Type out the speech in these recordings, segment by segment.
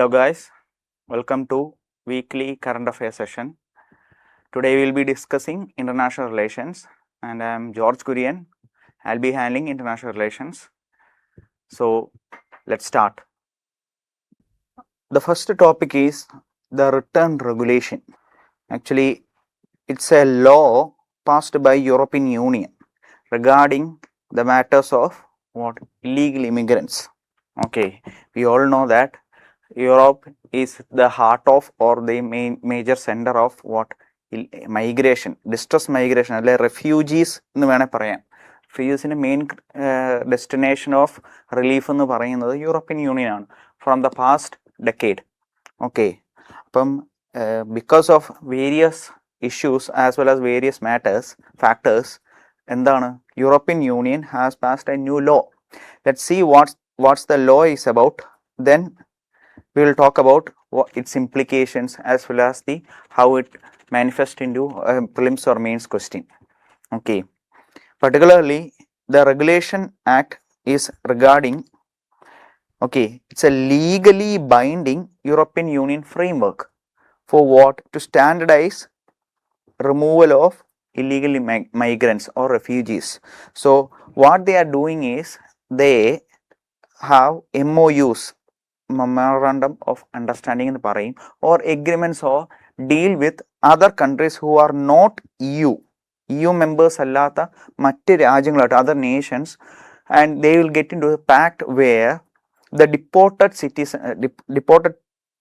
Hello guys, welcome to weekly current affairs session. Today we will be discussing international relations and I am George Kurian. I'll be handling international relations. So let's start. The first topic is the return regulation. Actually, it's a law passed by European Union regarding the matters of illegal immigrants. Okay, we all know that Europe is the heart of or the major center of migration, distress migration, alle refugees എന്ന് വേണേൽ പറയാം. Refugees main destination of relief എന്ന് പറയുന്നത് European union ആണ് from the past decade. Okay, അപ്പം because of various issues as well as various factors എന്താണ് European union has passed a new law. Let's see what's the law is about. Then we will talk about its implications as well as how it manifests into prelims or mains question. Okay, particularly the regulation act is regarding, okay, it's a legally binding European Union framework for to standardize removal of illegal migrants or refugees. So what they are doing is they have MOUs, memorandum of understanding എന്ന് പറയും, or agreements or deal with other countries who are not EU members അല്ലാത്ത മറ്റ് രാജ്യങ്ങളായിട്ട് other nations, and they will get into a pact where the deported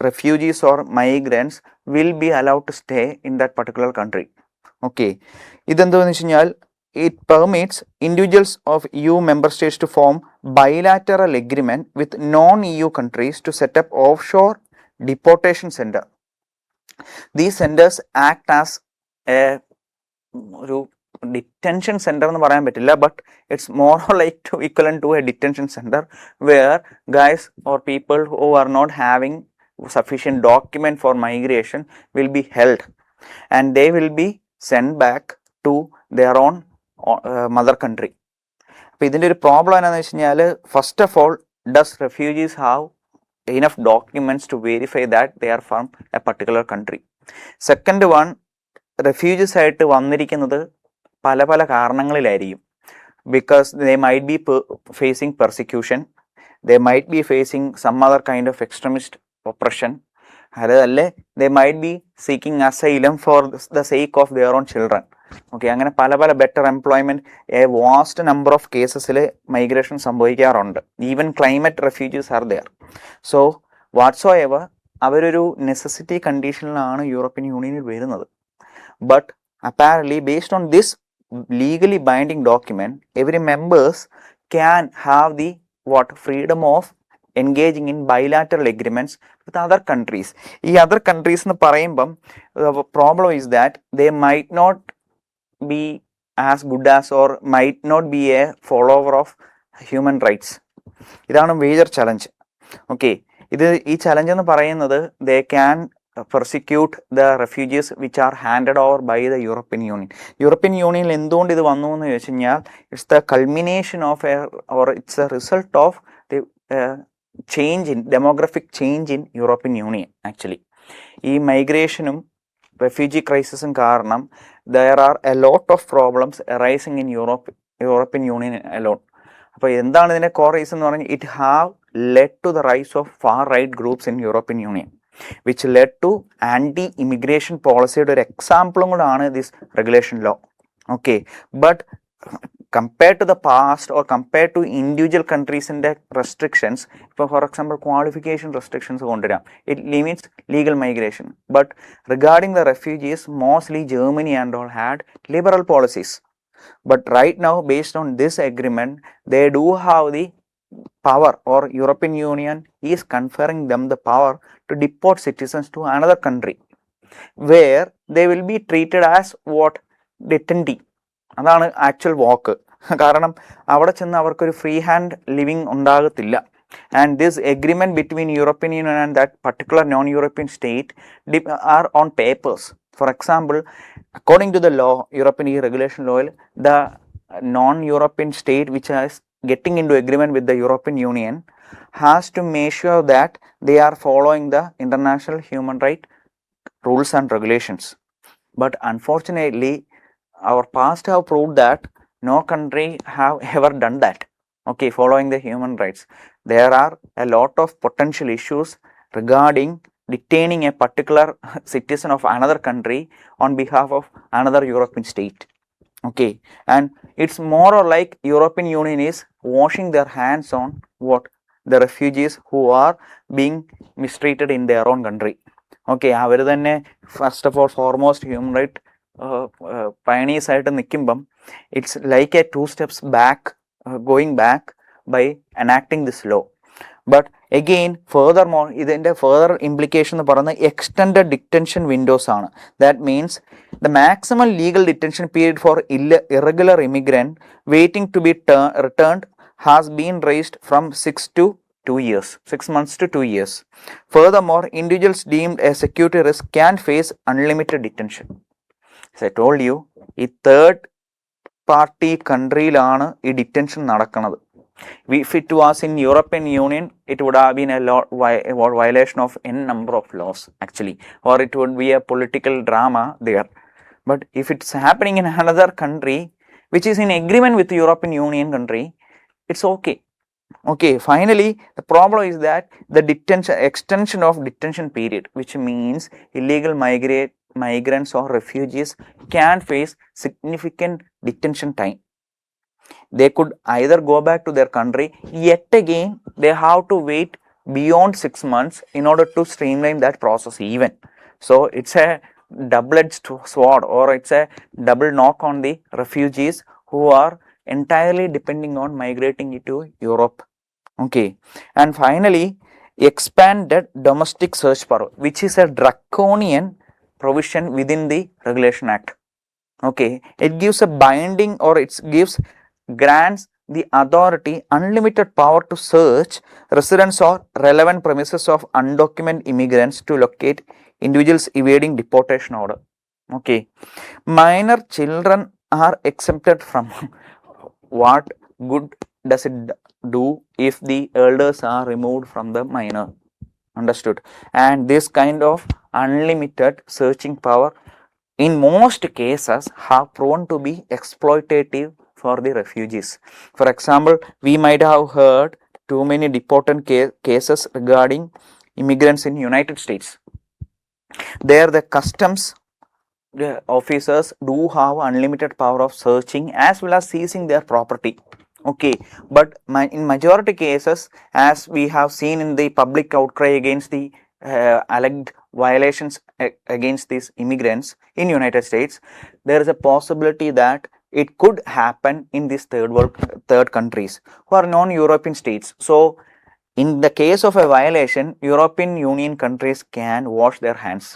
refugees or migrants will be allowed to stay in that particular country. Okay, ഇതെന്താണെന്ന് വെച്ച് കഴിഞ്ഞാൽ it permits individuals of EU member states to form bilateral agreement with non-EU countries to set up offshore deportation center. These centers act as a detention center എന്ന് പറയാൻ പറ്റില്ല, but it's more like equivalent to a detention center where guys or people who are not having sufficient document for migration will be held and they will be sent back to their own mother country. അപ്പോൾ ഇതിൻ്റെ ഒരു problem എന്താണെന്ന് വെച്ച് കഴിഞ്ഞാൽ, first of all, does refugees have enough documents to verify that they are from a particular country? Second one, refugees ആയിട്ട് വന്നിരിക്കുന്നത് പല പല കാരണങ്ങളിലായിരിക്കും. Because they might be facing persecution, they might be facing some other kind of extremist oppression, അതല്ലേ they might be seeking asylum for the sake of their own children. Okay, അങ്ങനെ പല പല better employment, a vast number of കേസസിൽ migration സംഭവിക്കാറുണ്ട്. Even climate refugees are there. So whatsoever അവരൊരു necessity കണ്ടീഷനിലാണ് European യൂണിയനിൽ വരുന്നത്. But apparently based on this legally binding document, every members can have the freedom of engaging in bilateral agreements with other countries. ഈ other countries എന്ന് പറയുമ്പം problem is that they might not be as good as or might not be a follower of human rights. ഇതാണ് major challenge. Okay, ഈ challenge എന്ന് പറയുന്നത് they can persecute the refugees which are handed over by the European Union. European യൂണിയനിൽ എന്തുകൊണ്ട് ഇത് വന്നു എന്ന് ചോദിച്ചു കഴിഞ്ഞാൽ, it's the culmination of or it's a result of the change in demographic change in European Union. Actually ഈ മൈഗ്രേഷനും refugee ക്രൈസിസും കാരണം there are a lot of problems arising in European Union alone. അപ്പോൾ എന്താണ് ഇതിൻ്റെ കോർ റീസൺ എന്ന് പറഞ്ഞാൽ, it have led to the rise of far right groups in European Union, which led to anti-immigration policyയുടെ ഒരു എക്സാമ്പിളും കൂടാണ് this regulation law. Okay, but compared to the past or compared to individual countries in the restrictions, for example qualification restrictions കൊണ്ടുവരാം, it limits legal migration. But regarding the refugees, mostly Germany and all had liberal policies. But right now, based on this agreement, they do have the power, or European Union is conferring them the power to deport citizens to another country where they will be treated as detentee. അതാണ് actual വാക്ക്. കാരണം അവിടെ ചെന്ന് അവർക്കൊരു free hand living ഉണ്ടാകത്തില്ല. And this agreement between European union and that particular non European state are on papers. For example, according to the law, European ഈ regulation ലോയിൽ, the non-European state which is getting into agreement with the European Union has to make sure that they are following the international human rights rules and regulations. But unfortunately, our past have proved that no country have ever done that. Okay, following the human rights. There are a lot of potential issues regarding detaining a particular citizen of another country on behalf of another European state. Okay, and it's more or like European Union is washing their hands on what the refugees who are being mistreated in their own country. Okay, അവർ തന്നെ first of all foremost human right pioneers ആയിട്ട് നിൽക്കുമ്പം it's like a 2 steps back going back by enacting this law. But again, furthermore, ഇതിൻ്റെ further implication എന്ന് പറയുന്നത് extended detention windows ആണ്. That means the maximum legal detention period for irregular immigrant waiting to be returned has been raised from 6 to 2 years, 6 months to 2 years. Furthermore, individuals deemed a security risk can face unlimited detention. As I told you, ഈ third party countryയിലാണ് ഈ detention നടക്കുന്നത്. If it was in European Union, it would have been a violation of n number of laws actually, or it would be a political drama there. But if it's happening in another country which is in agreement with the European Union country, it's okay. Okay, finally, the problem is that the extension of detention period, which means illegal migrants or refugees can face significant detention time. They could either go back to their country, yet again they have to wait beyond 6 months in order to streamline that process even. So it's a double-edged sword, or it's a double knock on the refugees who are entirely depending on migrating into Europe. Okay, and finally, expanded domestic search power, which is a draconian provision within the Regulation Act. Okay, it gives a binding, or it grants the authority unlimited power to search residence or relevant premises of undocumented immigrants to locate individuals evading deportation order. Okay, minor children are exempted from what good does it do if the elders are removed from the minor? Understood? And this kind of unlimited searching power in most cases have proven to be exploitative for the refugees. For example, we might have heard too many deported cases regarding immigrants in United States. There the customs officers do have unlimited power of searching as well as seizing their property. Okay, but in majority cases, as we have seen in the public outcry against the alleged violations against these immigrants in United States, there is a possibility that it could happen in these third countries who are non-European states. So in the case of a violation, European Union countries can wash their hands,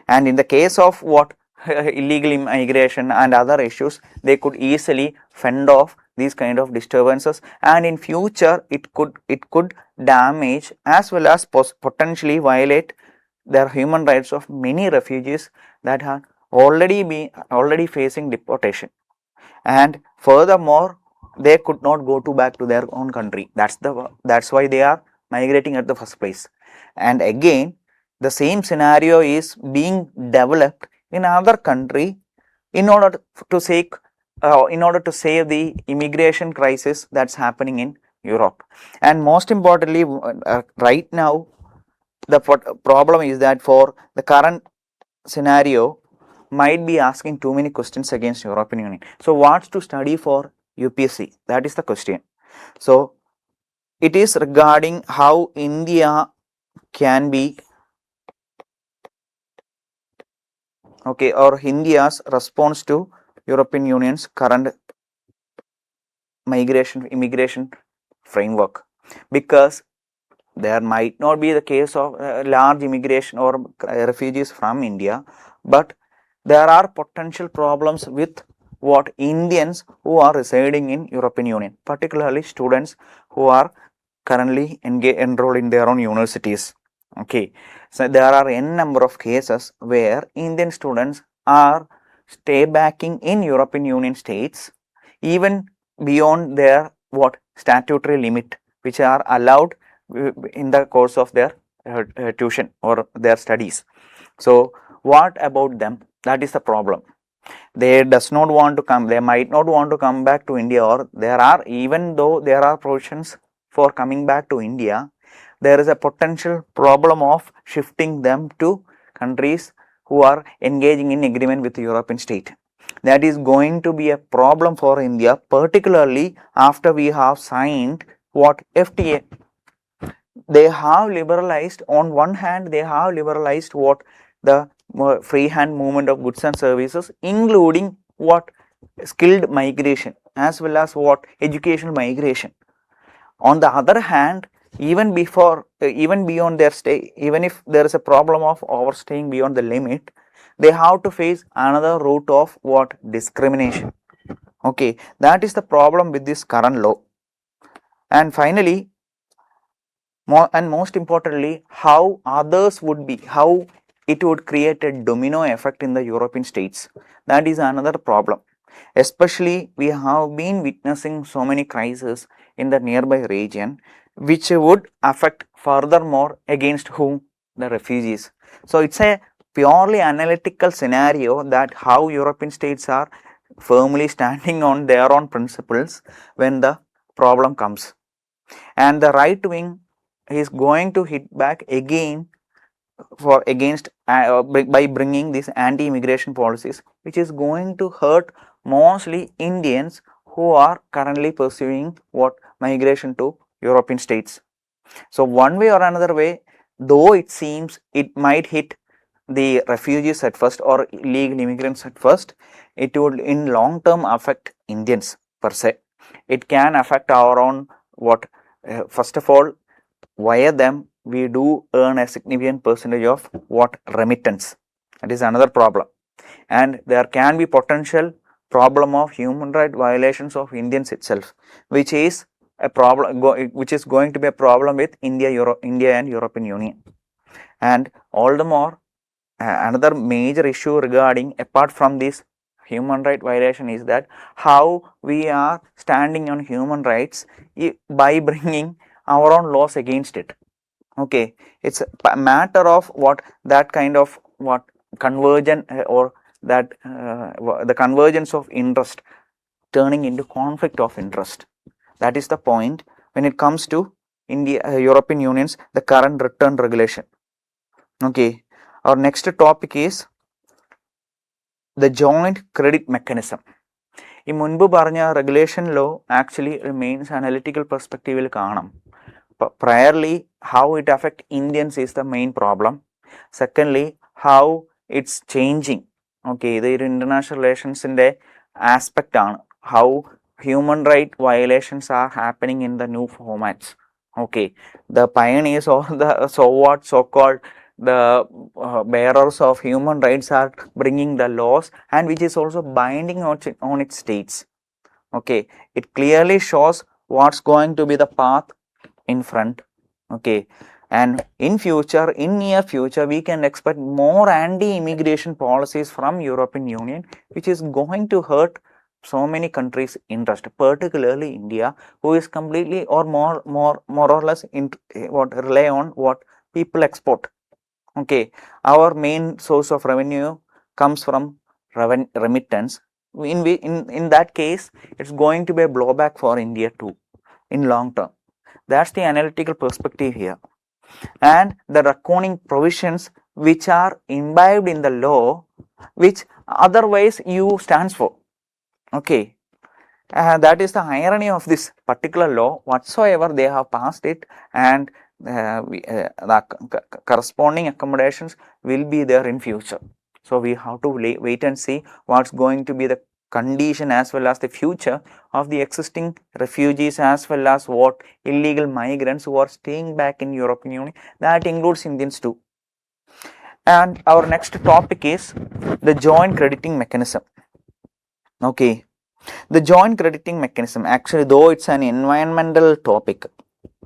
and in the case of what illegal immigration and other issues, they could easily fend off these kind of disturbances, and in future it could damage as well as potentially violate their human rights of many refugees that are already facing deportation. And furthermore, they could not go back to their own country. That's why they are migrating at the first place. And again, the same scenario is being developed in another country in order to save the immigration crisis that's happening in Europe. And most importantly, right now, the problem is that for the current scenario, might be asking too many questions against European Union. So what's to study for UPSC? That is the question. So it is regarding how India can be, okay, or India's response to European Union's current immigration framework, because there might not be the case of large immigration or refugees from India, but there are potential problems with what Indians who are residing in European Union, particularly students who are currently enrolled in their own universities. Okay, so there are n number of cases where Indian students are stay backing in European Union states even beyond their statutory limit, which are allowed in the course of their tuition or their studies. So what about them? That is the problem. They does not want to come, they might not want to come back to India, or there are, even though there are provisions for coming back to India, there is a potential problem of shifting them to countries who are engaging in agreement with the European state. That is going to be a problem for India, particularly after we have signed what FTA. They have liberalized, on one hand they have liberalized what the free hand movement of goods and services, including what skilled migration as well as what educational migration. On the other hand, even beyond their stay, even if there is a problem of overstaying beyond the limit, they have to face another route of what? Discrimination. Okay, that is the problem with this current law. And finally, most importantly, how others would be, how it would create a domino effect in the European states. That is another problem. Especially, we have been witnessing so many crises in the nearby region, which would affect furthermore against whom? The refugees. So it's a purely analytical scenario that how European states are firmly standing on their own principles when the problem comes. And the right wing is going to hit back again by bringing these anti-immigration policies, which is going to hurt mostly Indians who are currently pursuing what? Migration to European states. So one way or another way, though it seems it might hit the refugees at first or illegal immigrants at first, it would in long term affect Indians per se. It can affect our own what? First of all, via them we do earn a significant percentage of what? Remittance. That is another problem. And there can be potential problem of human right violations of Indians itself, which is a problem, which is going to be a problem with India and European Union. And all the more, another major issue regarding, apart from this human right violation, is that how we are standing on human rights by bringing our own laws against it. Okay, it's a matter of what? That kind of what? Convergence or that the convergence of interest turning into conflict of interest. That is the point when it comes to India, European Union's the current return regulation. Okay, our next topic is the joint credit mechanism. ഈ മുൻപ് പറഞ്ഞ regulation law actually remains analytical perspective കാണാം. Priorly, how it affects Indians is the main problem. Secondly, how it's changing. Okay, the international relations in the aspect on how human right violations are happening in the new formats. Okay, the pioneers or the so-called the bearers of human rights are bringing the laws, and which is also binding on its states. Okay, it clearly shows what's going to be the path in front. Okay, and in near future we can expect more anti-immigration policies from European Union, which is going to hurt so many countries' interest, particularly India, who is completely or more or less rely on what? People export. Okay, our main source of revenue comes from remittance. In that case, it's going to be a blowback for India too in long term. That's the analytical perspective here. And the draconian provisions which are imbibed in the law, which otherwise EU stands for. Okay, that is the irony of this particular law. Whatsoever they have passed it, and the corresponding accommodations will be there in future. So we have to wait and see what's going to be the condition as well as the future of the existing refugees as well as what? Illegal migrants who are staying back in European Union. That includes Indians too. And our next topic is the joint crediting mechanism. Okay, the joint crediting mechanism, actually, though it's an environmental topic,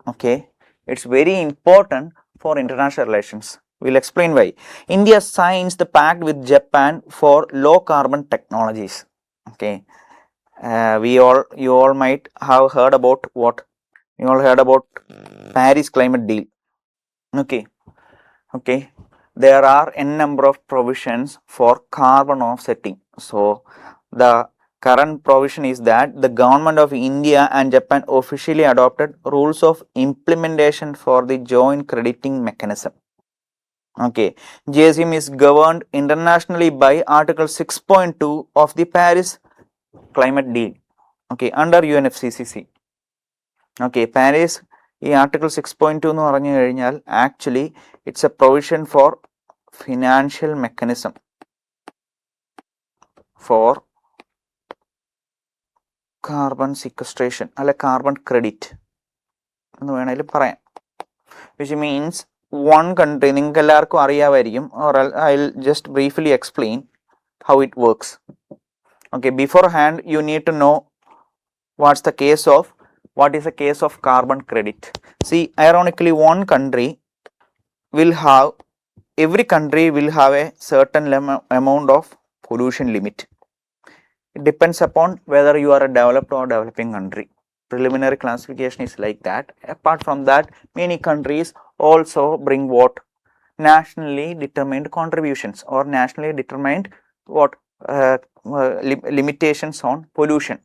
okay, it's very important for international relations. We'll explain why. India signs the pact with Japan for low carbon technologies. Okay, you all might have heard about what? You all heard about Paris climate deal. Okay, there are n number of provisions for carbon offsetting. So the current provision is that the government of India and Japan officially adopted rules of implementation for the joint crediting mechanism. Okay, JSM is governed internationally by Article 6.2 of the Paris climate deal. Okay, under UNFCCC. Okay, Paris Article 6.2 എന്ന് പറഞ്ഞു കഴിഞ്ഞാൽ actually it's a provision for financial mechanism for carbon sequestration അല്ലെ carbon credit എന്ന് വേണമെങ്കിലും പറയാം, which means one country, നിങ്ങൾക്ക് എല്ലാവർക്കും അറിയാമായിരിക്കും, or I'll just briefly explain how it works. Okay, beforehand you need to know what is the case of carbon credit. See, ironically, every country will have a certain amount of pollution limit. It depends upon whether you are a developed or developing country. Preliminary classification is like that. Apart from that, many countries also bring what? Nationally determined contributions or nationally determined what? Limitations on pollution.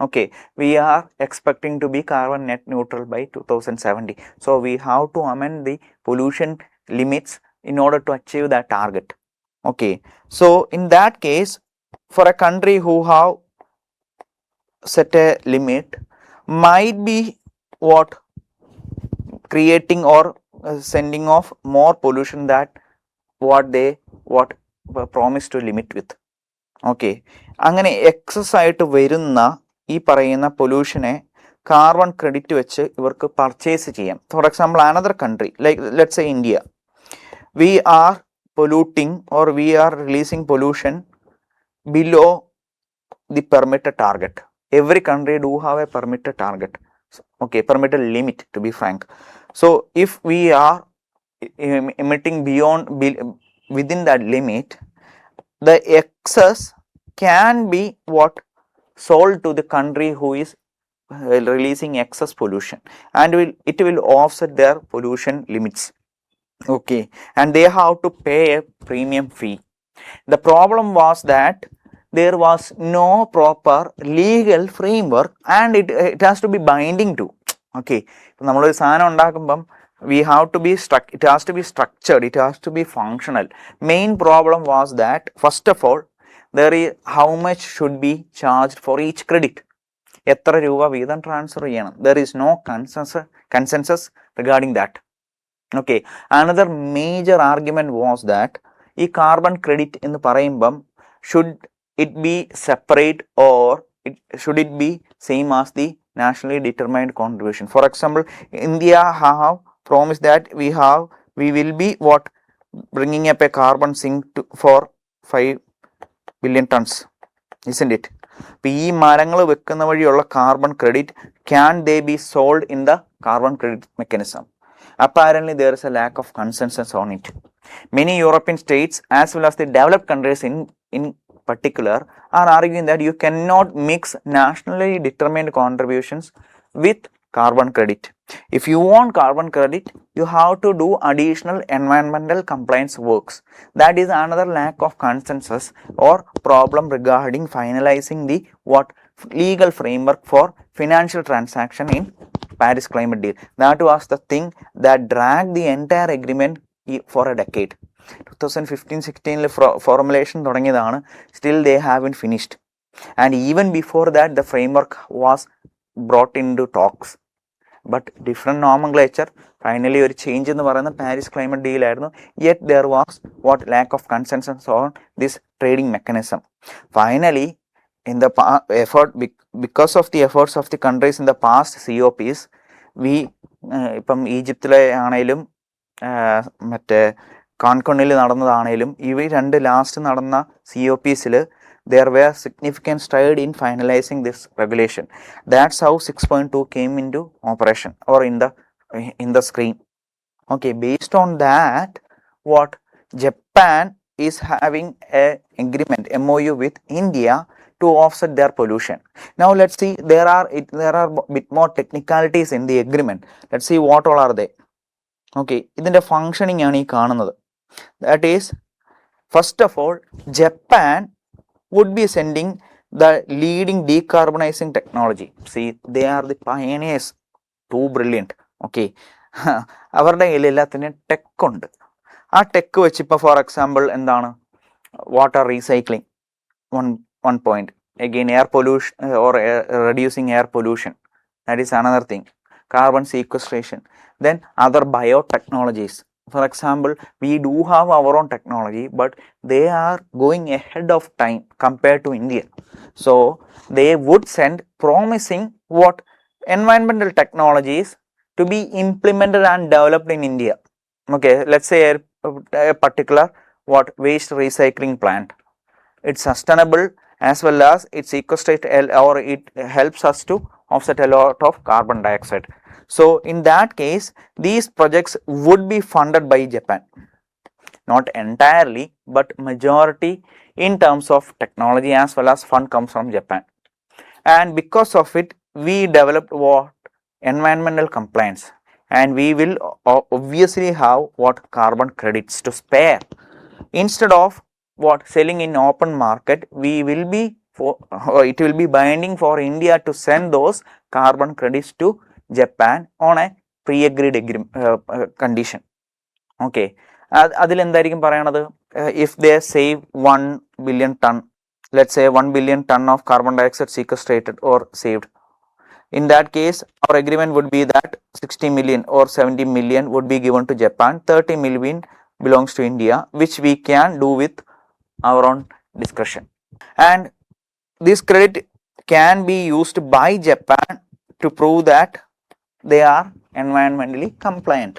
Okay, we are expecting to be carbon net neutral by 2070. So we have to amend the pollution limits in order to achieve that target. Okay, so in that case, for a country who have set a limit, might be what? Creating or sending off more pollution that what they promised to limit with. Okay, അങ്ങനെ excess ആയിട്ട് വരുന്ന ഈ പറയുന്ന പൊല്യൂഷനെ carbon credit വെച്ച് ഇവർക്ക് purchase ചെയ്യാം. For example another country like let's say India, we are polluting or we are releasing pollution below the permitted target. Every country do have a permitted target. Okay, permitted limit to be frank. So if we are emitting within that limit, the excess can be what? Sold to the country who is releasing excess pollution, and it will offset their pollution limits. Okay, and they have to pay a premium fee. The problem was that there was no proper legal framework and it has to be binding to. Okay, നമ്മളൊരു സാധനം ഉണ്ടാക്കുമ്പം we have to be it has to be structured, it has to be functional. Main problem was that first of all, there is how much should be charged for each credit. എത്ര രൂപ വീതം transfer ചെയ്യണം. There is no consensus regarding that. Okay, another major argument was that ഈ carbon credit എന്ന് പറയുമ്പം should it be separate or should it be same as the nationally determined contribution? For example, India have promised that we will be what? Bringing up a carbon sink for 5 billion tons, isn't it? അപ്പോൾ ഈ മരങ്ങൾ വെക്കുന്ന വഴിയുള്ള carbon credit, can they be sold in the carbon credit mechanism? Apparently there is a lack of consensus on it. Many European states as well as the developed countries in particular are arguing that you cannot mix nationally determined contributions with carbon credit. If you want carbon credit, you have to do additional environmental compliance works. That is another lack of consensus or problem regarding finalizing the legal framework for financial transaction in Paris climate deal. That was the thing that dragged the entire agreement for a decade. 2015-16 formulation തുടങ്ങിയതാണ്, still they haven't finished, and even before that the framework was brought into talks, but different nomenclature. Finally ഒരു change എന്ന് പറയുന്ന Paris climate deal ആയിരുന്നു. Yet there was lack of consensus on this trading mechanism. Finally, in the effort, because of the efforts of the countries in the past COPs, we ഇപ്പം ഈജിപ്തിലെ ആണെങ്കിലും മറ്റേ കാൺകോണിൽ നടന്നതാണെങ്കിലും ഇവ രണ്ട് ലാസ്റ്റ് നടന്ന COPസിൽ there were significant stride in finalizing this regulation. That's how 6.2 came into operation or in the screen. Okay, based on that, Japan is having a agreement MOU with India to offset their pollution. Now let's see, there are bit more technicalities in the agreement. Let's see what all are they. Okay, ഇതിന്റെ functioning ആണ് ഈ കാണുന്നത്. That is, first of all, Japan would be sending the leading decarbonizing technology. See, they are the pioneers. Too brilliant. Okay. അവരുടെ കയ്യിൽ എല്ലാത്തിനും tech ഉണ്ട്. ആ tech വെച്ച് ഇപ്പോൾ ഫോർ എക്സാമ്പിൾ എന്താണ്, water recycling, one point. Again, air pollution or reducing air pollution. That is another thing. Carbon sequestration. Then other biotechnologies. For example, we do have our own technology, but they are going ahead of time compared to India. So they would send promising what environmental technologies to be implemented and developed in India. Okay, let's say a particular what waste recycling plant. It's sustainable as well as it sequestrates or it helps us to offset a lot of carbon dioxide. So in that case, these projects would be funded by Japan. Not entirely, but majority in terms of technology as well as fund comes from Japan. And because of it, we developed what environmental compliance, and we will obviously have what carbon credits to spare. Instead of what selling in open market, we will be it will be binding for India to send those carbon credits to Japan on a pre-agreed condition. Okay, അതിൽ എന്തായിരിക്കും പറയണത്, if they save 1 billion ton, let's say 1 billion ton of carbon dioxide sequestrated or saved, in that case our agreement would be that 60 million or 70 million would be given to Japan, 30 million belongs to India, which we can do with our own discretion. And this credit can be used by Japan to prove that they are environmentally compliant.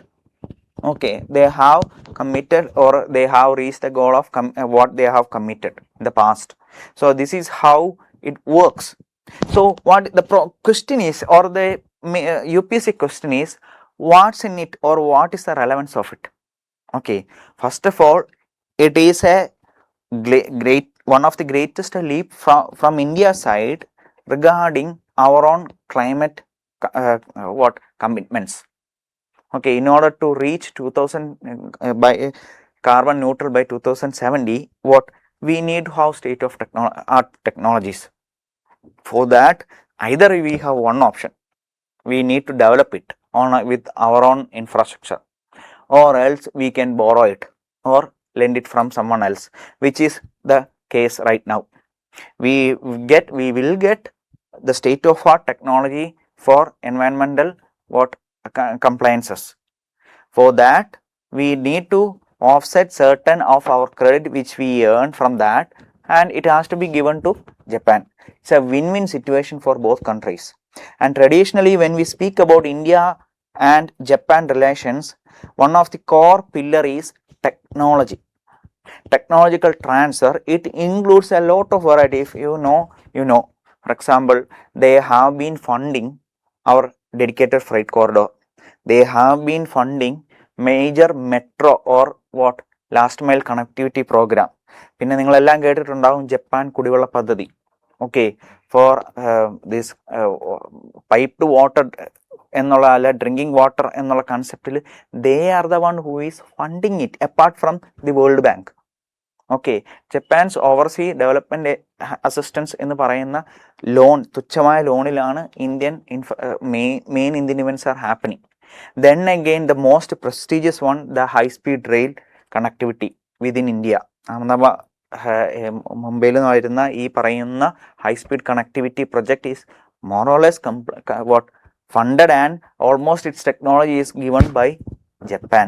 Okay, they have committed or they have reached the goal of what they have committed in the past. So this is how it works. So what the question is, or the UPSC question is, what's in it or what is the relevance of it? Okay, first of all, it is a great one of the greatest leap from India side regarding our own climate what commitments. Okay, in order to reach 2000 by carbon neutral by 2070, what we need to have state of art technologies. For that, either we have one option, we need to develop it on with our own infrastructure, or else we can borrow it or lend it from someone else, which is the case right now. We will get the state of art technology for environmental what compliances. For that, we need to offset certain of our credit which we earn from that, and it has to be given to Japan. It's a win-win situation for both countries. And traditionally, when we speak about India and Japan relations, one of the core pillar is technology, technological transfer. It includes a lot of variety. If you know. For example, they have been funding our dedicated freight corridor. They have been funding major metro or what last mile connectivity program. പിന്നെ നിങ്ങളെല്ലാം കേട്ടിട്ടുണ്ടാവും Japan കുടിവെള്ള പദ്ധതി. Okay, for this piped water എന്നുള്ള അല്ല drinking water എന്നുള്ള കൺസെപ്റ്റിൽ they are the one who is funding it apart from the World Bank. Okay, Japan's overseas development assistance എന്ന് പറയുന്ന ലോൺ, തുച്ഛമായ ലോണിലാണ് Indian main Indian events are happening. Then again, the most prestigious one, the high-speed rail connectivity within India. മുംബൈയിൽ നിന്ന് വരുന്ന ഈ പറയുന്ന high-speed connectivity project is more or less what funded, and almost its technology is given by Japan.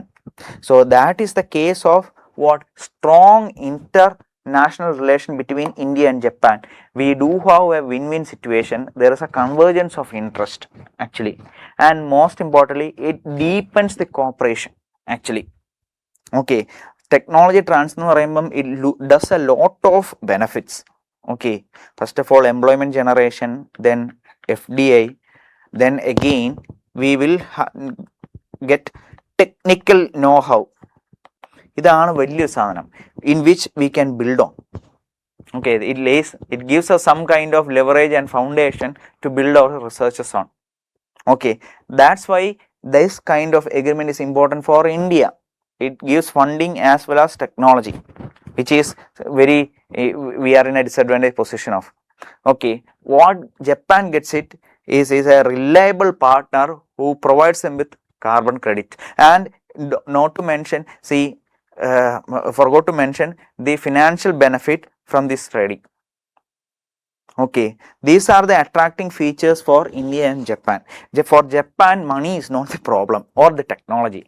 So that is the case of what strong international relation between India and Japan. We do have a win-win situation. There is a convergence of interest actually, and most importantly, it deepens the cooperation actually. Okay, technology transfer എന്ന് പറയുമ്പം it does a lot of benefits. Okay, first of all, employment generation, then FDI, then again we will get technical know-how. ഇതാണ് വലിയ സാധനം in which we can build on. Okay, it gives us some kind of leverage and foundation to build our researches on. Okay, that's why this kind of agreement is important for India. It gives funding as well as technology, which is we are in a disadvantaged position of. Okay, what Japan gets it is a reliable partner who provides them with carbon credit, and not to mention, see, forgot to mention the financial benefit from this trading. Okay, these are the attracting features for India and Japan. For Japan, money is not the problem or the technology.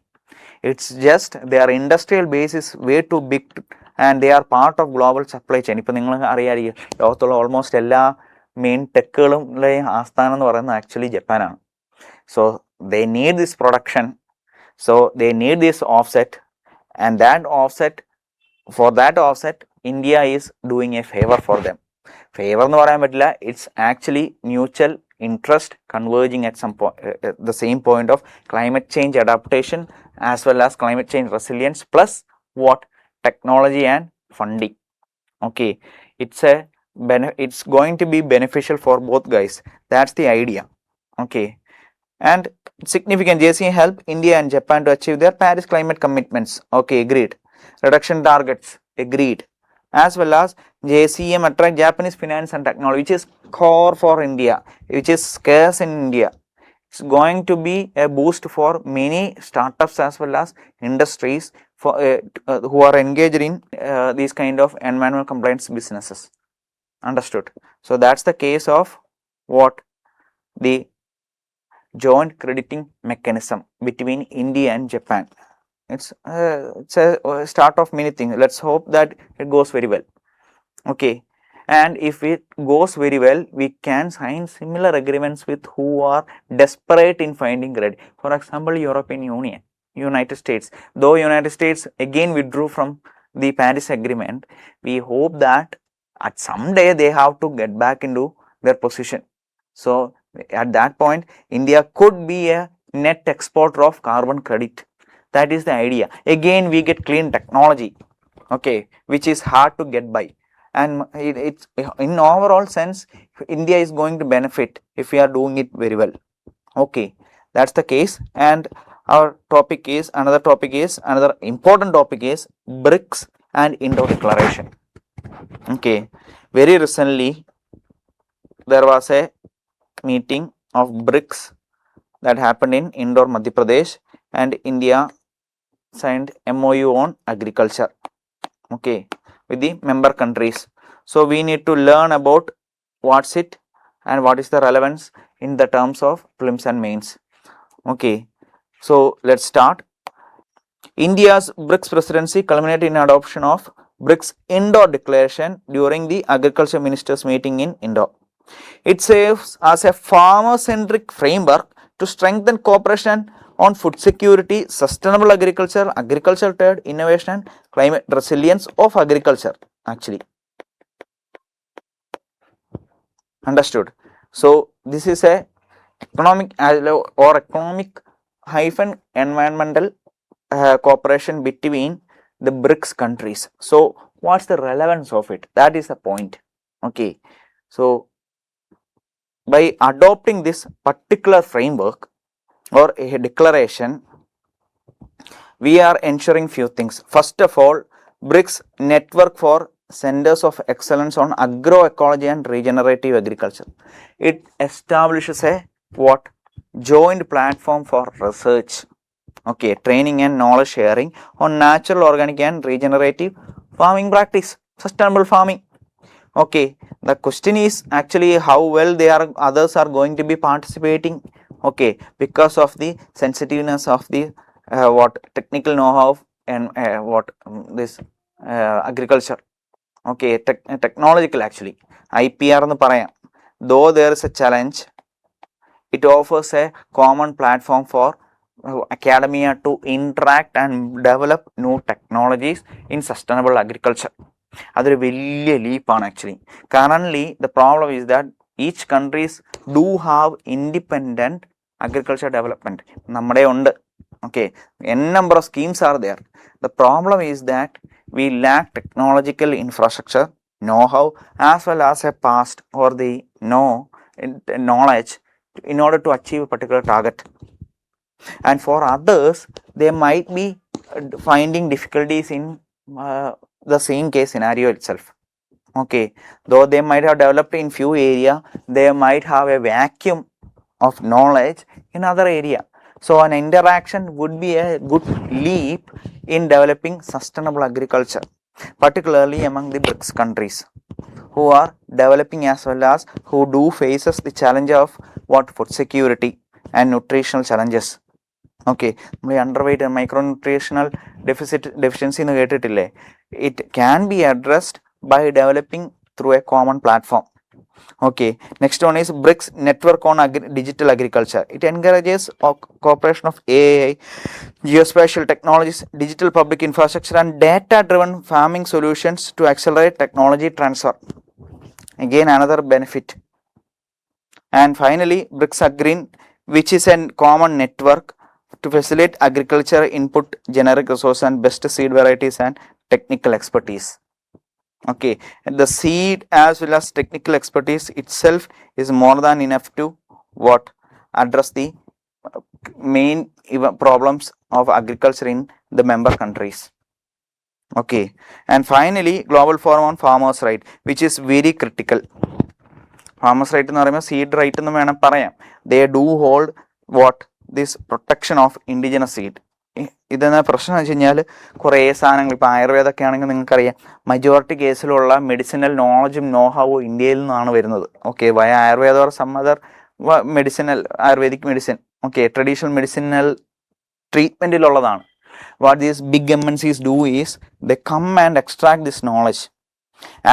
It's just their industrial base is way too big and they are part of global supply chain. ഇപ്പോൾ നിങ്ങൾ അറിയാമായിരിക്കും ലോകത്തുള്ള almost എല്ലാ main ടെക്കുകളുടെയും ആസ്ഥാനം എന്ന് പറയുന്നത് actually ജപ്പാനാണ്. So they need this production, so they need this offset, and that offset, for that offset, India is doing a favor for them. Favor എന്ന് പറയാൻ പറ്റില്ല, it's actually mutual interest converging at some point, the same point of climate change adaptation as well as climate change resilience plus what, technology and funding. Okay, it's going to be beneficial for both guys. That's the idea. Okay, and significant, JC help India and Japan to achieve their Paris climate commitments. Okay, agreed. Reduction targets, agreed. As well as JCM attract Japanese finance and technology, which is core for India, which is scarce in India. It's going to be a boost for many startups as well as industries for who are engaged in these kind of environmental compliance businesses. Understood? So that's the case of what, the joint crediting mechanism between India and Japan. It's a start of many things. Let's hope that it goes very well. Okay, and if it goes very well, we can sign similar agreements with who are desperate in finding credit. For example, European Union, United States. Though United States again withdrew from the Paris Agreement, we hope that at some day they have to get back into their position. So at that point, India could be a net exporter of carbon credit. That is the idea. Again, we get clean technology, okay, which is hard to get by. And it's in overall sense, India is going to benefit if we are doing it very well. Okay, that's the case. And our topic is, another important topic is BRICS and Indore Declaration. Okay, very recently there was a meeting of BRICS that happened in Indore, Madhya Pradesh, and India signed MOU on agriculture, okay, with the member countries. So we need to learn about what's it and what is the relevance in the terms of prelims and mains. Okay, so let's start. India's BRICS presidency culminated in adoption of BRICS Indore Declaration during the agriculture ministers meeting in Indore. It serves as a farmer-centric framework to strengthen cooperation on food security, sustainable agriculture, agricultural trade, innovation and climate resilience of agriculture actually. Understood? So this is a economic or economic hyphen environmental cooperation between the BRICS countries. So what's the relevance of it? That is the point. Okay, so by adopting this particular framework or a declaration, we are ensuring few things. First of all, BRICS network for centers of excellence on agroecology and regenerative agriculture. It establishes a what? Joint platform for research, okay, training and knowledge sharing on natural, organic and regenerative farming practice, sustainable farming. Okay, the question is actually how well others are going to be participating, okay, because of the sensitiveness of the what technical know-how and what this agriculture, okay, technological actually IPR എന്ന് പറയാം. Though there is a challenge, it offers a common platform for academia to interact and develop new technologies in sustainable agriculture. അതൊരു വലിയ ലീപ്പാണ് actually. Currently the problem is that each countries do have independent agriculture development. നമ്മുടെ ഉണ്ട്, okay, n number of schemes are there. The problem is that we lack technological infrastructure know-how as well as a past or the knowledge in order to achieve a particular target. And for others, they might be finding difficulties in the same case scenario itself. Okay, though they might have developed in few area, they might have a vacuum of knowledge in other area. So an interaction would be a good leap in developing sustainable agriculture, particularly among the BRICS countries who are developing as well as who do faces the challenge of what food security and nutritional challenges. Okay, we underweight and micronutritional deficiency in the it can be addressed by developing through a common platform. Okay, next one is BRICS network on digital agriculture. It encourages cooperation of AI, geospatial technologies, digital public infrastructure, and data-driven farming solutions to accelerate technology transfer. Again, another benefit. And finally, BRICS Agreen, which is a common network to facilitate agriculture input, generic resource, and best seed varieties and technical expertise. Okay, and the seed as well as technical expertise itself is more than enough to what address the main problems of agriculture in the member countries. Okay, and finally, global forum on farmers' right, which is very critical. Farmers' right എന്ന് പറയുമ്പോൾ seed right എന്ന് വേണം പറയാം. They do hold what this protection of indigenous seed. ഇതെന്ന പ്രശ്നം എന്ന് വെച്ച് കഴിഞ്ഞാൽ കുറേ സാധനങ്ങൾ ഇപ്പോൾ ആയുർവേദമൊക്കെ ആണെങ്കിൽ നിങ്ങൾക്കറിയാം മജോറിറ്റി കേസിലുള്ള മെഡിസിനൽ നോളജും നോഹാവും ഇന്ത്യയിൽ നിന്നാണ് വരുന്നത്. Okay, via Ayurveda or some other medicinal Ayurvedic medicine okay traditional medicinal ട്രീറ്റ്മെൻറ്റിലുള്ളതാണ്. What these big MNCs do is they come and extract this knowledge.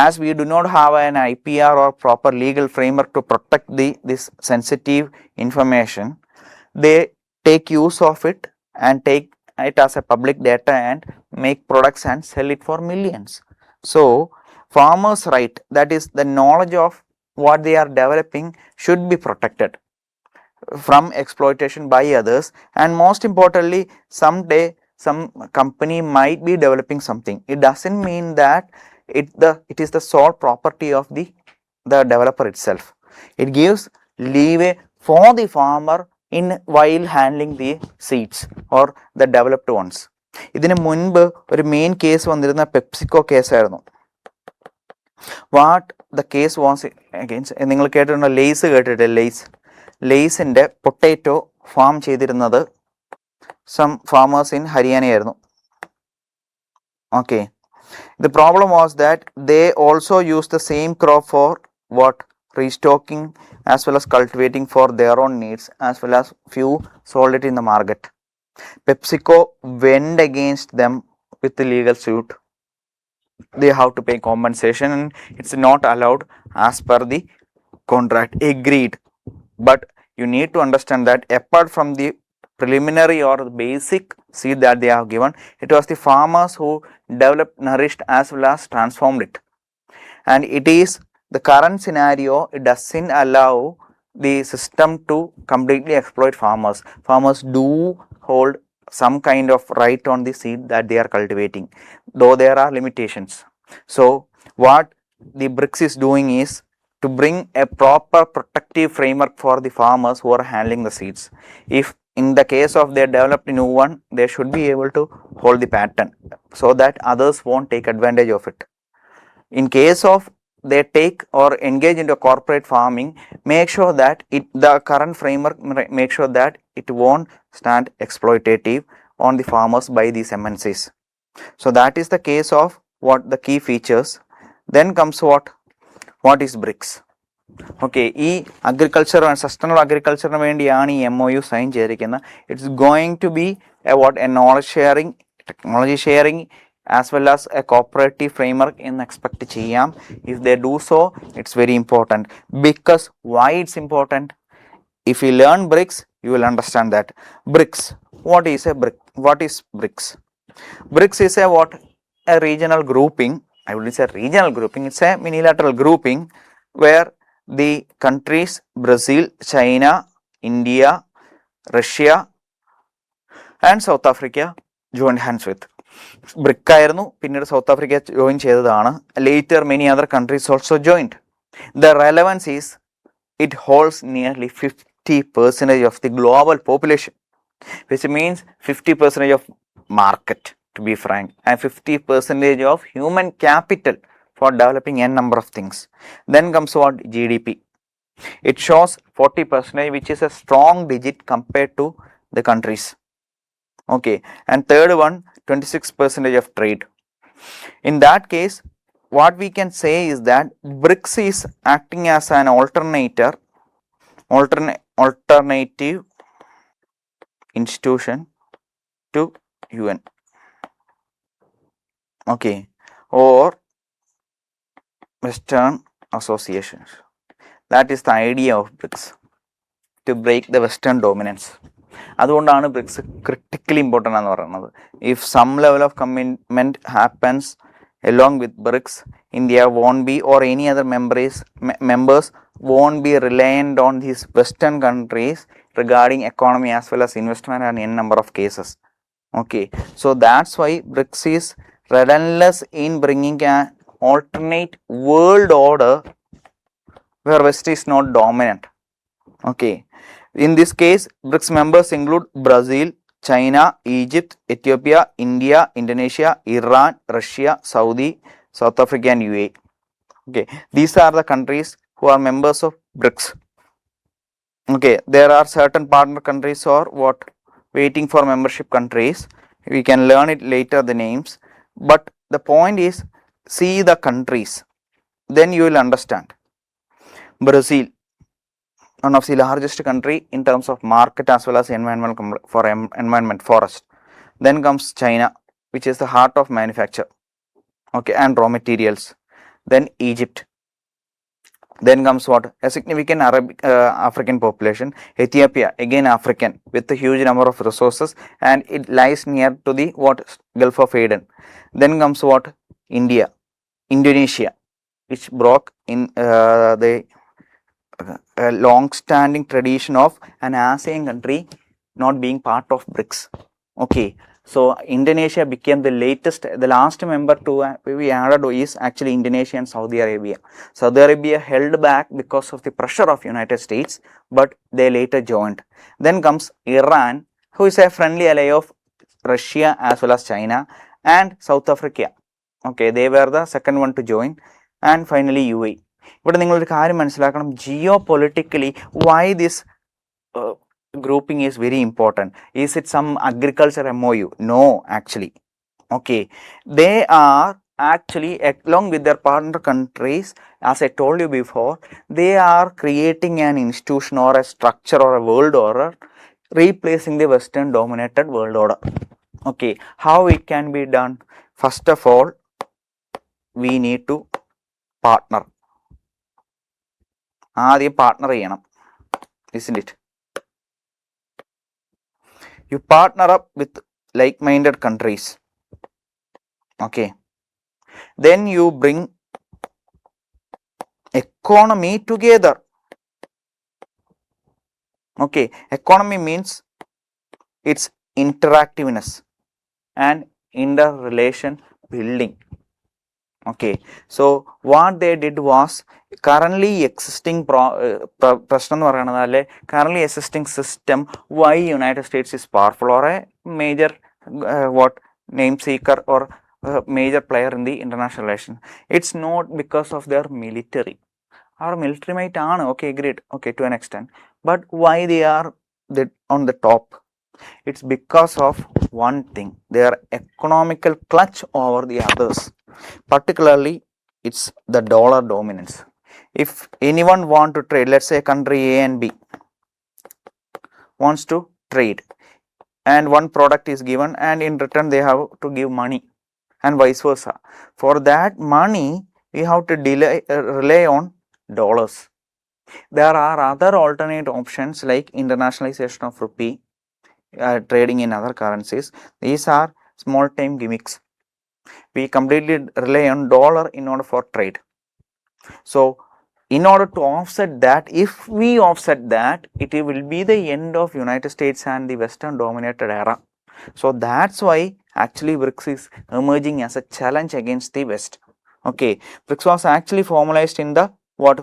As we do not have an IPR or proper legal framework to protect this sensitive information, they take use of it and take it as a public data and make products and sell it for millions. So farmers' right, that is the knowledge of what they are developing, should be protected from exploitation by others. And most importantly, someday some company might be developing something. It doesn't mean that it is the sole property of the developer itself. It gives leeway for the farmer in while handling the seeds or the developed ones. ഇതിന് മുൻപ് ഒരു main case വന്നിരുന്ന PepsiCo കേസായിരുന്നു. What the case was against, നിങ്ങൾ കേട്ടിട്ടുണ്ടോ Lay's കേട്ടിട്ടില്ലേ? ലേസിൻ്റെ potato farm ചെയ്തിരുന്നത് സം ഫാമേഴ്സ് ഇൻ ഹരിയാനയായിരുന്നു. Okay, the problem was that they also used the same crop for what restocking as well as cultivating for their own needs, as well as few sold it in the market. PepsiCo went against them with the legal suit. They have to pay compensation and it's not allowed as per the contract agreed. But you need to understand that apart from the preliminary or basic seed that they have given, it was the farmers who developed, nourished as well as transformed it. And it is the current scenario, it doesn't allow the system to completely exploit farmers. Farmers do hold some kind of right on the seed that they are cultivating, though there are limitations. So what the BRICS is doing is to bring a proper protective framework for the farmers who are handling the seeds. If in the case of they developed new one, they should be able to hold the patent so that others won't take advantage of it. In case of they take or engage into corporate farming, make sure that the current framework make sure that it won't stand exploitative on the farmers by these MNCs. So that is the case of what the key features. Then comes what is BRICS. Okay, ഈ agriculture and sustainable അഗ്രികൾച്ചറിന് വേണ്ടിയാണ് ഈ MOU sign ചെയ്തിരിക്കുന്നത്. It's going to be a knowledge sharing, technology sharing as well as a cooperative framework എന്ന് expect ചെയ്യാം. If they do so, it's very important. Because why it's important? If you learn BRICS, you will understand that. BRICS, what is a BRIC? What is BRICS? BRICS is a regional grouping. I wouldn't say regional grouping, it's a minilateral grouping where the countries Brazil, China, India, Russia and South Africa joined hands with. BRIC ആയിരുന്നു, പിന്നീട് south Africa join ചെയ്തതാണ്. Later many other countries also joined. The relevance is it holds nearly 50% of the global population, which means 50% of market, to be frank, and 50% of human capital for developing n number of things. Then comes what? GDP. It shows 40%, which is a strong digit compared to the countries. Okay, and third one, 26% of trade. In that case, what we can say is that BRICS is acting as an alternative institution to UN. Okay, or Western associations. That is the idea of BRICS, to break the Western dominance. അതുകൊണ്ടാണ് BRICS critically important എന്ന് പറയുന്നത്. If some level of commitment happens along with BRICS, India won't be, or any other members won't be reliant on these Western countries regarding economy as well as investment and n number of cases. Okay, so that's why BRICS is relentless in bringing an alternate world order where West is not dominant. Okay, in this case, BRICS members include Brazil, China, Egypt, Ethiopia, India, Indonesia, Iran, Russia, Saudi, South Africa and UAE. Okay, these are the countries who are members of BRICS. Okay, there are certain partner countries or what waiting for membership countries. We can learn it later, the names, but the point is, see the countries, then you will understand. Brazil, one of the largest country in terms of market as well as environment forest. Then comes China, which is the heart of manufacture, okay, and raw materials. Then Egypt. Then comes what? A significant African population. Ethiopia, again African, with a huge number of resources, and it lies near to the what? Gulf of Aden. Then comes what? India, Indonesia, which broke in the a long-standing tradition of an ASEAN country not being part of BRICS. Okay, so Indonesia became the last member to be added is actually Indonesia and Saudi Arabia. Saudi Arabia held back because of the pressure of United States, but they later joined. Then comes Iran, who is a friendly ally of Russia as well as China, and South Africa. Okay, they were the second one to join, and finally UAE. ഇവിടെ നിങ്ങളൊരു കാര്യം മനസ്സിലാക്കണം, geopolitically why this grouping is very important. Is it some agriculture MOU? No, actually. Okay, they are actually, along with their partner countries, as I told you before, they are creating an institution or a structure or a world order replacing the Western dominated world order. Okay, how it can be done? First of all, we need to partner. ആദ്യം partner ചെയ്യണം, isn't it? You partner up with like-minded countries. Okay, then you bring economy together. Okay, economy means its interactiveness and interrelation building. Okay, so what they did was, currently existing പ്രശ്നം എന്ന് പറയുന്നത് അല്ലെ, currently existing system, why United States is powerful or a major what name seeker or major player in the international relation. It's not because of their military. Our military might ആണ്, okay, great, okay, to an extent, but why they are on the top? It's because of one thing, their economical clutch over the others. Particularly, it's the dollar dominance. If anyone want to trade, let's say country A and B wants to trade, and one product is given, and in return they have to give money, and vice versa. For that money, we have to rely on dollars. There are other alternate options like internationalization of rupee, trading in other currencies. These are small time gimmicks. We completely rely on dollar in order for trade. So in order to offset that, if we offset that, it will be the end of United States and the Western dominated era. So that's why Actually, BRICS is emerging as a challenge against the West. Okay, BRICS was actually formalized in the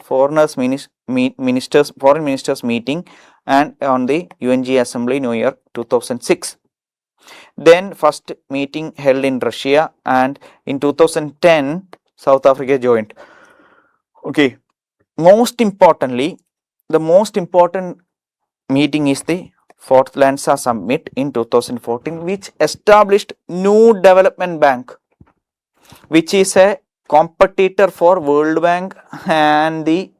foreign ministers meeting and on the UNG Assembly New Year 2006. Then first meeting held in Russia, and in 2010 South Africa joined. Okay, most importantly, the most important meeting is the Fourth Lanza Summit in 2014, which established New Development Bank, which is a competitor for World Bank and the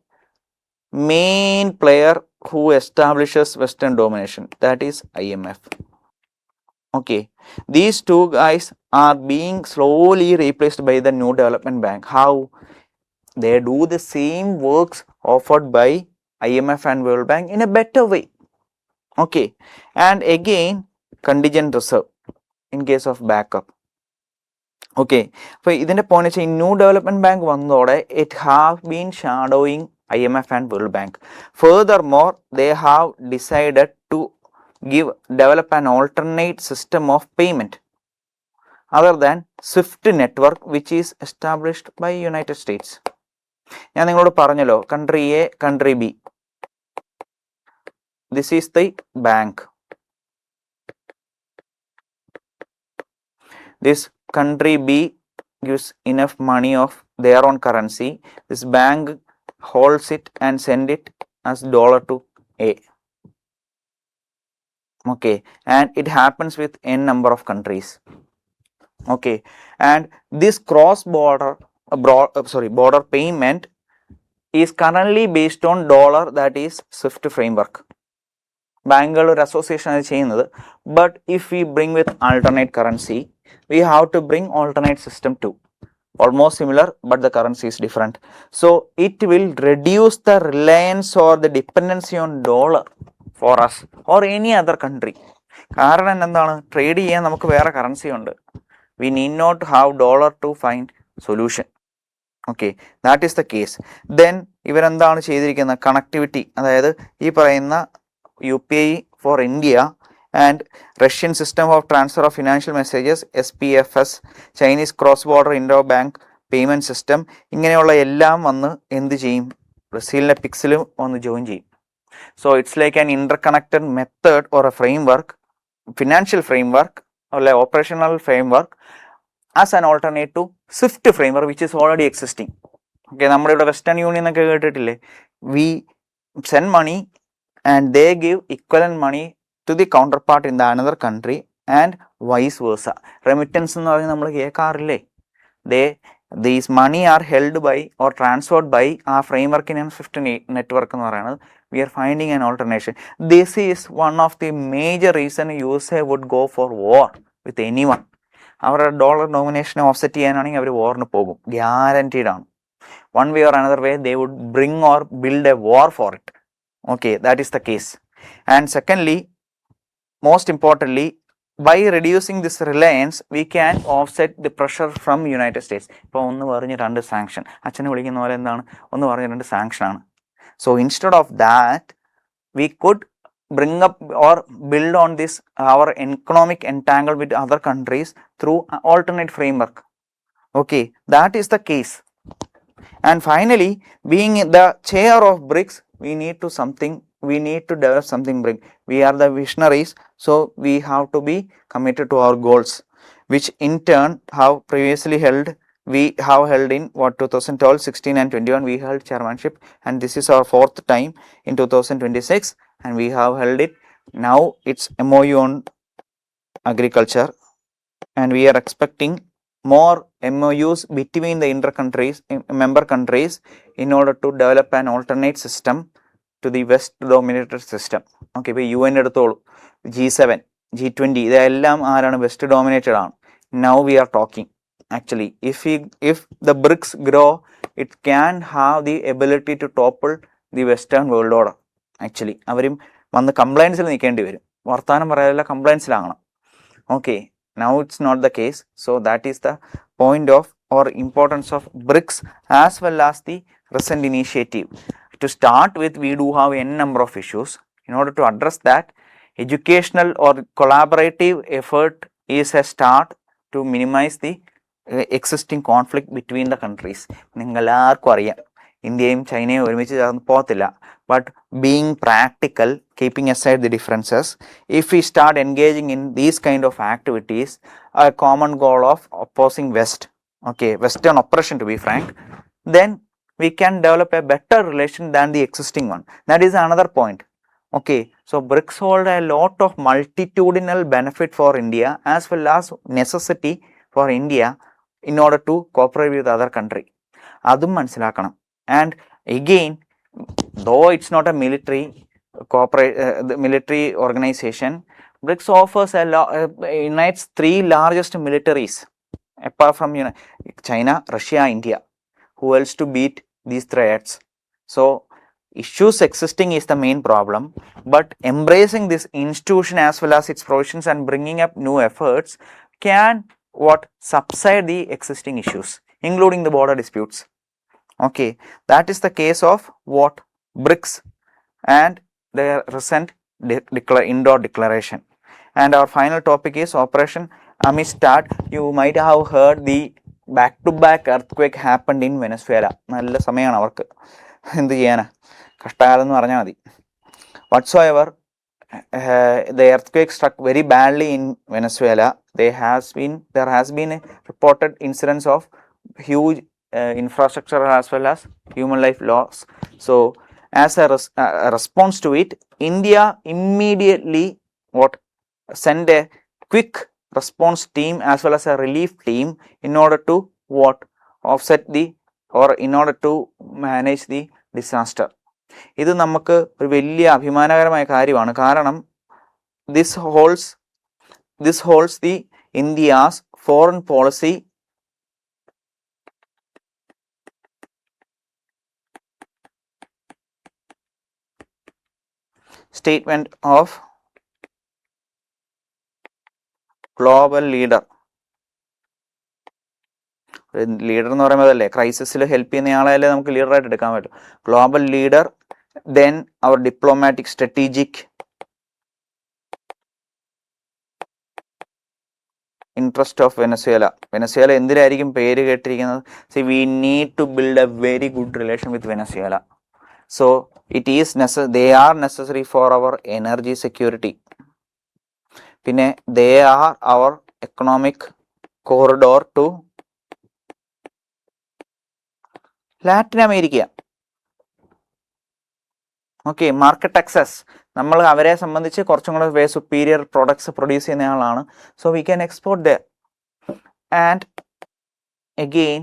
main player who establishes Western domination, that is IMF. Okay, these two guys are being slowly replaced by the New Development Bank. How? They do the same works offered by IMF and World Bank in a better way. Okay, and again contingent reserve in case of backup. Okay, so ഇതിൻ്റെ point വെച്ചാൽ new development bank വന്നതോടെ it have been shadowing IMF and World Bank. Furthermore, they have decided to develop an alternate system of payment other than SWIFT network, which is established by United States. ഞാൻ നിങ്ങളോട് പറഞ്ഞല്ലോ, country A, country B. This is the bank. This country B gives enough money of their own currency. This bank holds it and send it as dollar to A. Okay, and it happens with n number of countries. Okay, and this cross-border border payment is currently based on dollar, that is SWIFT framework. ബാങ്കുകൾ ഒരു association ആണ് ചെയ്യുന്നത്. But if we bring with alternate currency, we have to bring alternate system too. Almost similar, but the currency is different. So it will reduce the reliance or the dependency on dollar for us or any other country. കാരണം എന്താണ്, trade ചെയ്യാൻ നമുക്ക് വേറെ currency ഉണ്ട്. We need not have dollar to find solution. Okay, that is the case. Then ഇവരെന്താണ് ചെയ്തിരിക്കുന്നത്, connectivity, അതായത് ഈ പറയുന്ന UPI for India and Russian system of transfer of financial messages SPFS, Chinese cross-border inter-bank payment system, ഇങ്ങനെയുള്ള എല്ലാം വന്ന് എന്ത് ചെയ്യും, ബ്രസീലിലെ പിക്സിലും വന്ന് ജോയിൻ ചെയ്യും. So it's like an interconnected method or a framework, financial framework or like operational framework as an alternate to SWIFT framework, which is already existing. Okay, നമ്മുടെ ഇവിടെ വെസ്റ്റേൺ യൂണിയൻ ഒക്കെ കേട്ടിട്ടില്ലേ, we send money and they give equivalent money to the counterpart in the another country and vice versa. Remittance എന്ന് പറഞ്ഞാൽ നമ്മൾ കേൾക്കാറില്ലേ, these money are held by or transferred by ആ ഫ്രെയിംവർക്കിനാണ് Swift network എന്ന് പറയുന്നത്. We are finding an alternation. This is one of the major reason USA would go for war with anyone. അവരുടെ dollar ഡോമിനേഷനെ offset ചെയ്യാനാണെങ്കിൽ അവർ വാറിന് പോകും, guaranteed ആണ്. One way or another way they would bring or build a war for it. Okay, that is the case. And secondly, most importantly, by reducing this reliance, we can offset the pressure from United States. ഇപ്പോൾ ഒന്ന് പറഞ്ഞ് രണ്ട് sanction, അച്ഛനെ വിളിക്കുന്ന പോലെ എന്താണ്, ഒന്ന് പറഞ്ഞ് രണ്ട് സാങ്ഷൻ ആണ്. So instead of that, we could bring up or build on this our economic entangled with other countries through alternate framework. Okay, that is the case. And finally, being the chair of BRICS, we need to develop something big. We are the visionaries, so we have to be committed to our goals, which in turn have previously we have held in 2012, 16 and 21 we held chairmanship, and this is our fourth time in 2026, and we have held it. Now it's MOU on agriculture, and we are expecting more MOUs between the member countries in order to develop an alternate system to the West dominated system. Okay, ഇപ്പോൾ UN എടുത്തോളൂ, G7, G20 ഇതെല്ലാം ആരാണ്, west dominated ആണ്. Now we are talking, actually if the BRICS grow, it can have the ability to topple the Western world order. Actually അവരും വന്ന് കംപ്ലയൻസിൽ നിൽക്കേണ്ടി വരും, വർത്തമാനം പറയാനുള്ള കംപ്ലയൻസിലാകണം. Okay, now it's not the case. So that is the point of or importance of BRICS as well as the recent initiative. To start with, we do have n number of issues. In order to address that, educational or collaborative effort is a start to minimize the existing conflict between the countries. നിങ്ങളെല്ലാവർക്കും അറിയാം ഇന്ത്യയും ചൈനയും ഒരുമിച്ച് ചേർന്ന് പോകത്തില്ല. But being practical, keeping aside the differences, if we start engaging in these kind of activities, a common goal of opposing West, okay, Western oppression to be frank, then we can develop a better relation than the existing one. That is another point. Okay, so BRICS hold a lot of multitudinal benefit for India as well as necessity for India in order to cooperate with other country. അതും മനസ്സിലാക്കണം. And again, though it's not a military organization, BRICS offers unites 3 largest militaries apart from China, Russia, India. Who else to beat these threats? So issues existing is the main problem, but embracing this institution as well as its provisions and bringing up new efforts can subside the existing issues, including the border disputes. Okay, that is the case of BRICS and their recent Indore declaration. And our final topic is Operation Amistad. You might have heard the back-to-back earthquake happened in Venezuela. നല്ല സമയമാണ് അവർക്ക്, എന്ത് ചെയ്യാനാ, കഷ്ടകാലം എന്ന് പറഞ്ഞാൽ മതി. Whatsoever, the earthquake struck very badly in Venezuela. There has been a reported incidents of huge infrastructure as well as human life loss. So as a response to it, India immediately send a quick response team as well as a relief team in order to offset in order to manage the disaster. ഇത് നമുക്ക് ഒരു വലിയ അഭിമാനകരമായ കാര്യമാണ്. കാരണം this holds the India's foreign policy statement of global leader. Leader എന്ന് പറയുമ്പോഴല്ലേ ക്രൈസിസിൽ help ചെയ്യുന്ന ആളെയല്ലേ നമുക്ക് ലീഡറായിട്ട് എടുക്കാൻ പറ്റും. ഗ്ലോബൽ ലീഡർ, ദെൻ അവർ diplomatic strategic interest of Venezuela. Venezuela എന്തിനായിരിക്കും പേര് കേട്ടിരിക്കുന്നത്? See we need to build a very good relation with Venezuela. So they are necessary for our energy security. പിന്നെ they are our economic corridor to Latin America. Okay, market access. നമ്മൾ അവരെ സംബന്ധിച്ച് കുറച്ചും കൂടെ വേ superior products produce ചെയ്യുന്ന ആളാണ്. So we can export there. And again,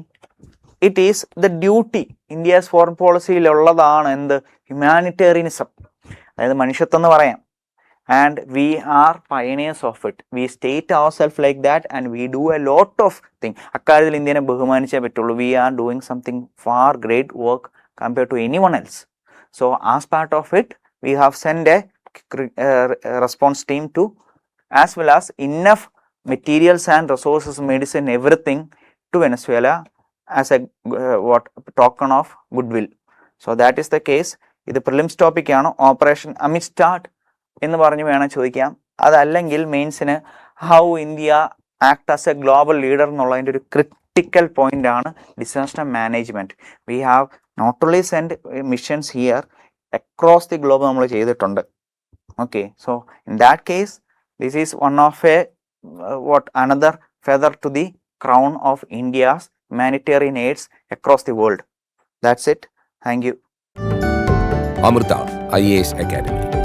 it is the duty, India's foreign policyയിലുള്ളതാണ് എന്ത്, ഹ്യൂമാനിറ്റേറിയനിസം, അതായത് മനുഷ്യത്വം എന്ന് പറയാം. And we are pioneers of it. We state ourselves like that and we do a lot of things. അക്കാര്യത്തിൽ ഇന്ത്യനെ ബഹുമാനിച്ചേ പറ്റുള്ളൂ. We are doing something far great work compared to anyone else. So as part of it, we have sent a response team to, as well as enough materials and resources, medicine, everything to Venezuela as a token of goodwill. So that is the case. ഇത് prelims topic ആണ്. Operation Amistad എന്ന് പറഞ്ഞു വേണം ചോദിക്കാം. അതല്ലെങ്കിൽ മെയിൻസിന് how India act as a global leader എന്നുള്ളതിൻ്റെ ഒരു ക്രിട്ടിക്കൽ പോയിന്റ് ആണ് disaster management. We have not only send missions here, across the globe നമ്മൾ ചെയ്തിട്ടുണ്ട്. Okay, so in that case this is one of another feather to the crown of India's humanitarian aids across the world. That's it. Thank you. Amrita IAS Academy.